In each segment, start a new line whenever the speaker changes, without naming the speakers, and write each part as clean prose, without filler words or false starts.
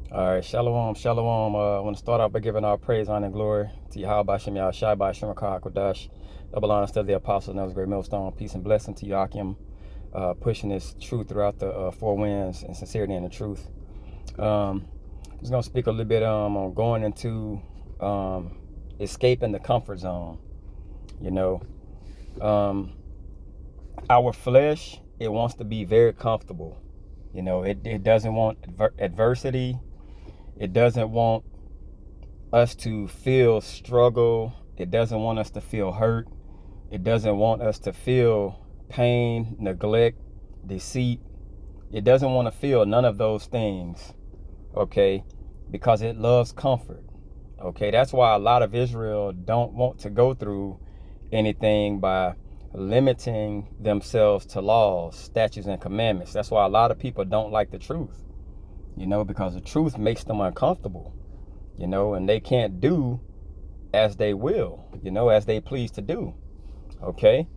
All right, shalom, shalom. I want to start off by giving our praise, honor, and glory to Yahweh Shem Yahweh Shai by Shem Kodash. Double honor to the apostles and those great millstone. Peace and blessing to Yakim, pushing this truth throughout the four winds and sincerity in the truth. I'm just gonna speak a little bit on going into escaping the comfort zone. You know, um, our flesh, it wants to be very comfortable. You know, it doesn't want adversity. It doesn't want us to feel struggle. It doesn't want us to feel hurt. It doesn't want us to feel pain, neglect, deceit. It doesn't want to feel none of those things, okay? Because it loves comfort, okay? That's why a lot of Israel don't want to go through anything by limiting themselves to laws, statutes, and commandments. That's why a lot of people don't like the truth, you know, because the truth makes them uncomfortable, you know, and they can't do as they will, you know, as they please to do, okay?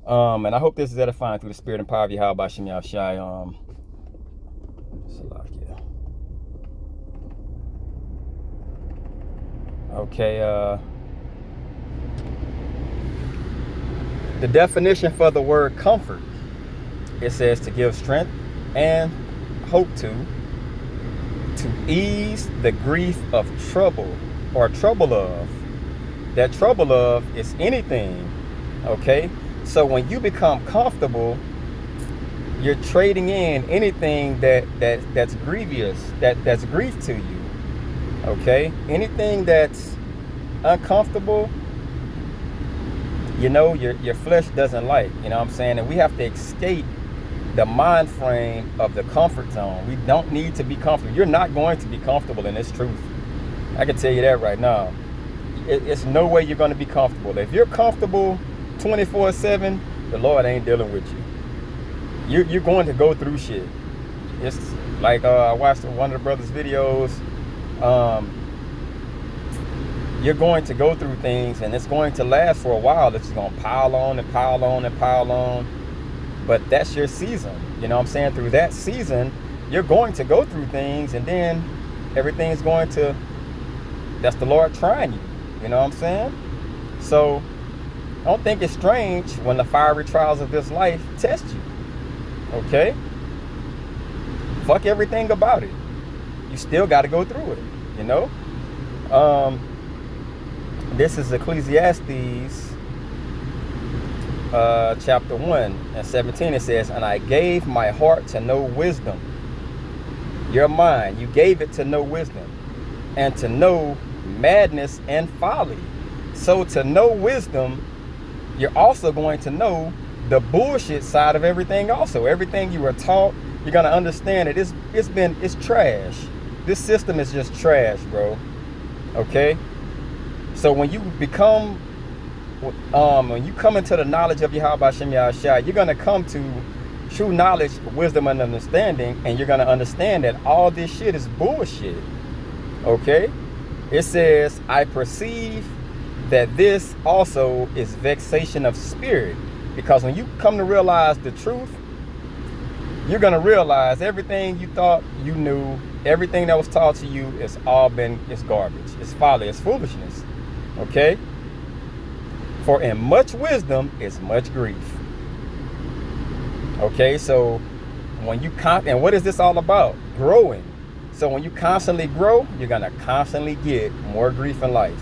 And I hope this is edifying through the spirit and power of Yahweh by Shem Shai. Okay, the definition for the word comfort, it says to give strength and hope to ease the grief of trouble or trouble of. That trouble of is anything, okay? So when you become comfortable, you're trading in anything that's grievous, that's grief to you, okay? Anything that's uncomfortable, you know, your flesh doesn't like, you know what I'm saying? And we have to escape the mind frame of the comfort zone. We don't need to be comfortable. You're not going to be comfortable in this truth. I can tell you that right now. It's no way you're going to be comfortable. If you're comfortable 24/7, the Lord ain't dealing with you. You're going to go through shit. It's like I watched one of the brothers' videos. You're going to go through things, and it's going to last for a while. It's just going to pile on and pile on and pile on. But that's your season. You know what I'm saying? Through that season, you're going to go through things, and then everything's going to, that's the Lord trying you. You know what I'm saying? So I don't think it's strange when the fiery trials of this life test you. Okay? Fuck everything about it. You still got to go through it. You know? This is Ecclesiastes chapter 1 and 17. It says, and I gave my heart to know wisdom. Your mind, you gave it to know wisdom and to know madness and folly. So to know wisdom, you're also going to know the bullshit side of everything also. Everything you were taught, you're going to understand it. It's trash. This system is just trash, bro. Okay? So when you become, when you come into the knowledge of Yahweh Shem Yahshai, you're going to come to true knowledge, wisdom, and understanding, and you're going to understand that all this shit is bullshit. Okay? It says, I perceive that this also is vexation of spirit. Because when you come to realize the truth, you're going to realize everything you thought you knew, everything that was taught to you, it's garbage. It's folly, it's foolishness. Okay? For in much wisdom is much grief. Okay, so when you and what is this all about? Growing. So when you constantly grow, you're going to constantly get more grief in life.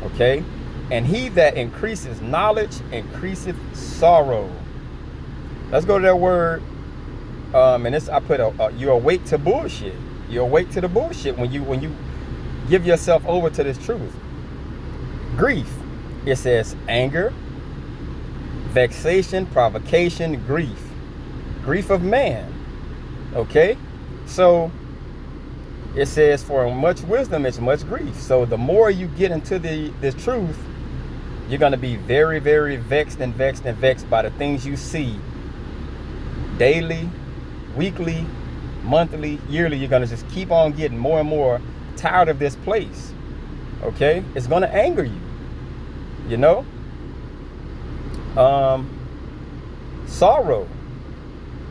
Okay? And he that increases knowledge increaseth sorrow. Let's go to that word. And this, I put you awake to bullshit. You awake to the bullshit when you give yourself over to this truth. Grief. It says anger, vexation, provocation, grief. Grief of man. Okay? So it says, for much wisdom is much grief. So the more you get into this truth, you're going to be very, very vexed and vexed and vexed by the things you see daily, weekly, monthly, yearly. You're going to just keep on getting more and more tired of this place. Okay? It's going to anger you. You know? Sorrow.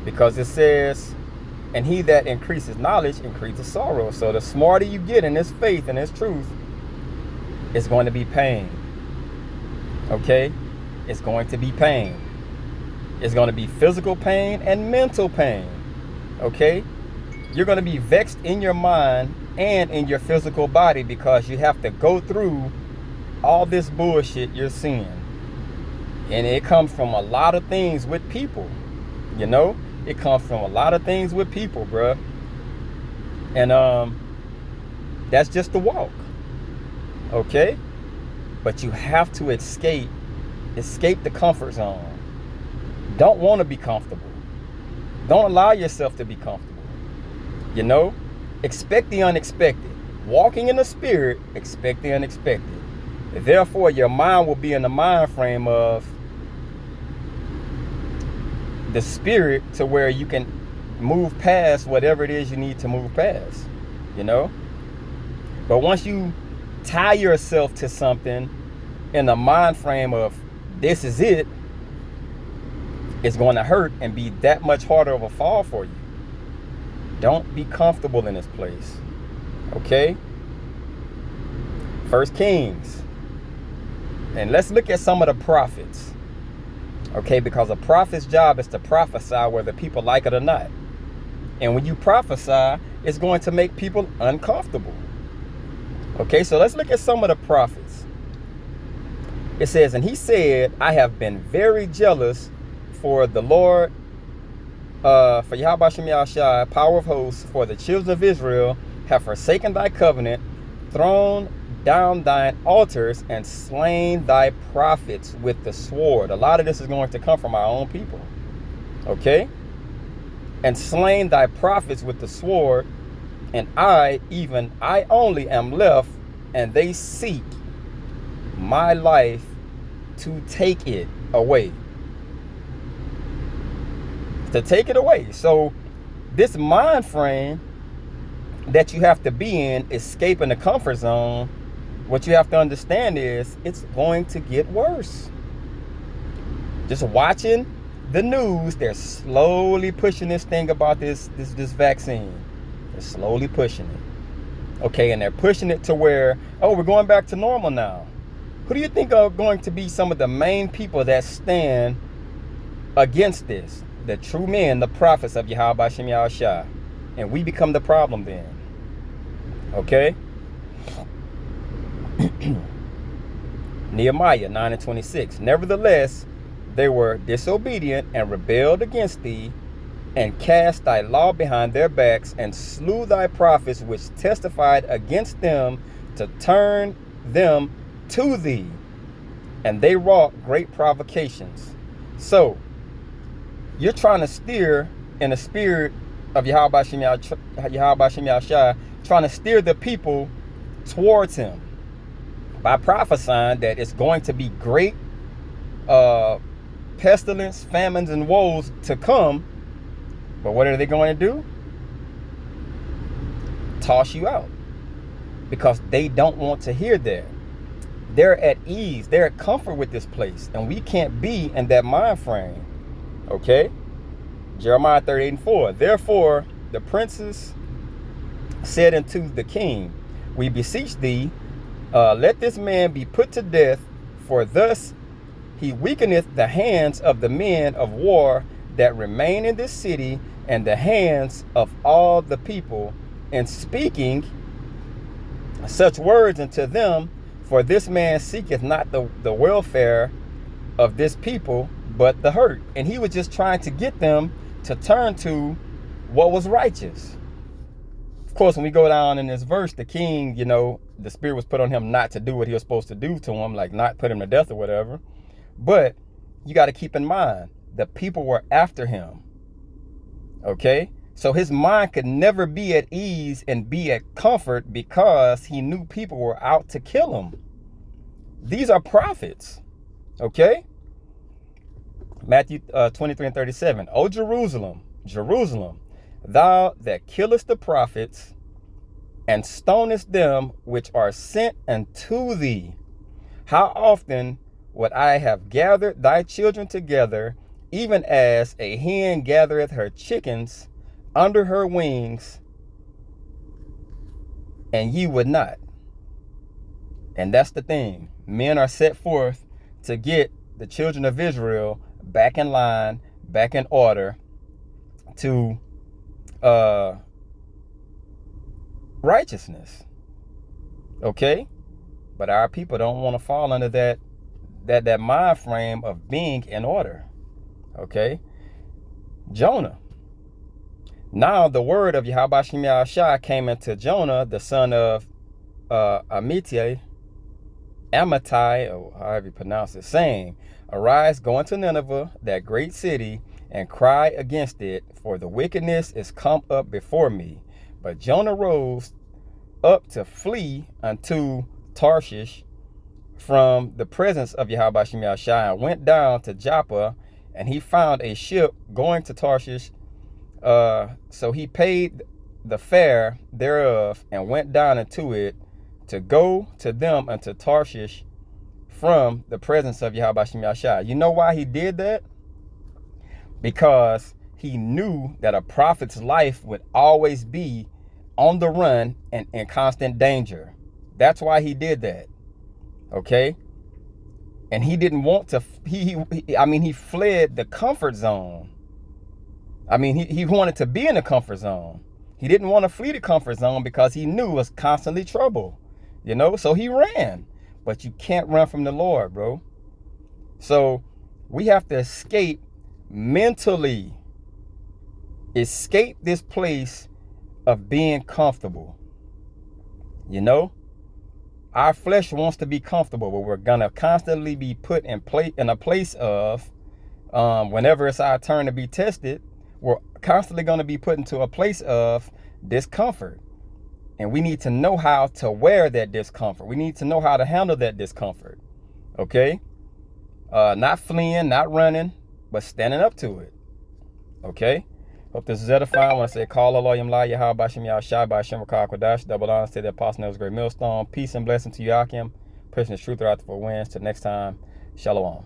Because it says, And he that increases knowledge increases sorrow. So the smarter you get in this faith and this truth, it's going to be pain. Okay? It's going to be pain. It's going to be physical pain and mental pain. Okay? You're going to be vexed in your mind and in your physical body because you have to go through all this bullshit you're seeing. And it comes from a lot of things with people. You know? It comes from a lot of things with people, bruh. And that's just the walk. Okay? But you have to escape the comfort zone. Don't want to be comfortable. Don't allow yourself to be comfortable. You know? Expect the unexpected. Walking in the spirit, expect the unexpected. Therefore, your mind will be in the mind frame of the spirit to where you can move past whatever it is you need to move past, you know? But once you tie yourself to something in the mind frame of this is it, it's going to hurt and be that much harder of a fall for you. Don't be comfortable in this place, okay? 1 Kings. And let's look at some of the prophets. Okay, because a prophet's job is to prophesy whether people like it or not. And when you prophesy, it's going to make people uncomfortable. Okay, so let's look at some of the prophets. It says, and he said, I have been very jealous for the Lord, for Yahweh Shem Yahushua, power of hosts, for the children of Israel have forsaken thy covenant, thrown down thine altars, and slain thy prophets with the sword. A lot of this is going to come from our own people. Okay? And slain thy prophets with the sword, and I, even I only am left, and they seek my life to take it away. To take it away. So this mind frame that you have to be in, escaping the comfort zone, what you have to understand is it's going to get worse. Just watching the news, they're slowly pushing this thing about this vaccine. They're slowly pushing it. Okay, and they're pushing it to where, oh, we're going back to normal now. Who do you think are going to be some of the main people that stand against this? The true men, the prophets of Yahweh Shem Yahushua. And we become the problem then. Okay? Nehemiah 9:26. Nevertheless, they were disobedient and rebelled against thee, and cast thy law behind their backs, and slew thy prophets which testified against them to turn them to thee. And they wrought great provocations. So, you're trying to steer in the spirit of Yahweh Shem Yahushua, trying to steer the people towards him by prophesying that it's going to be great pestilence, famines, and woes to come. But what are they going to do? Toss you out. Because they don't want to hear that. They're at ease. They're at comfort with this place. And we can't be in that mind frame. Okay? Jeremiah 38:4. Therefore, the princes said unto the king, we beseech thee, let this man be put to death, for thus he weakeneth the hands of the men of war that remain in this city, and the hands of all the people, in speaking such words unto them. For this man seeketh not the welfare of this people, but the hurt. And he was just trying to get them to turn to what was righteous. Of course, when we go down in this verse, the king, you know, the spirit was put on him not to do what he was supposed to do to him, like not put him to death or whatever. But you got to keep in mind, the people were after him. Okay? So his mind could never be at ease and be at comfort because he knew people were out to kill him. These are prophets. Okay? Matthew 23:37. O Jerusalem, Jerusalem, thou that killest the prophets and stonest them which are sent unto thee, how often would I have gathered thy children together, even as a hen gathereth her chickens under her wings, and ye would not. And that's the thing. Men are set forth to get the children of Israel back in line, back in order to righteousness. Okay? But our people don't want to fall under that mind frame of being in order. Okay? Jonah. Now the word of Yahweh Shem Yahushua came into Jonah, the son of Amittai, or however you pronounce it, saying, Arise, go into Nineveh, that great city, and cry against it, for the wickedness is come up before me. But Jonah rose up to flee unto Tarshish from the presence of Yahweh Shem Yahushua, and went down to Joppa, and he found a ship going to Tarshish. So he paid the fare thereof, and went down into it, to go to them unto Tarshish from the presence of Yahweh Shem Yahushua. You know why he did that? Because he knew that a prophet's life would always be on the run and in constant danger. That's why he did that. Okay? And he didn't want to, he fled the comfort zone. He wanted to be in the comfort zone. He didn't want to flee the comfort zone because he knew it was constantly trouble. You know, so he ran. But you can't run from the Lord, bro. So we have to escape mentally. Escape this place of being comfortable. You know, our flesh wants to be comfortable, but we're gonna constantly be put in a place of, whenever it's our turn to be tested, we're constantly going to be put into a place of discomfort. And we need to know how to wear that discomfort. We need to know how to handle that discomfort. Okay? Not fleeing, not running, but standing up to it. Okay? Hope this is edifying. I want to say, call Allah Yamla Yahweh Bashem Yahushua Bashem Rakah Kodash. Double honors to the apostle Neville's great millstone. Peace and blessing to you, Akim. Pushing the truth throughout the 4 winds. Till next time, Shalom.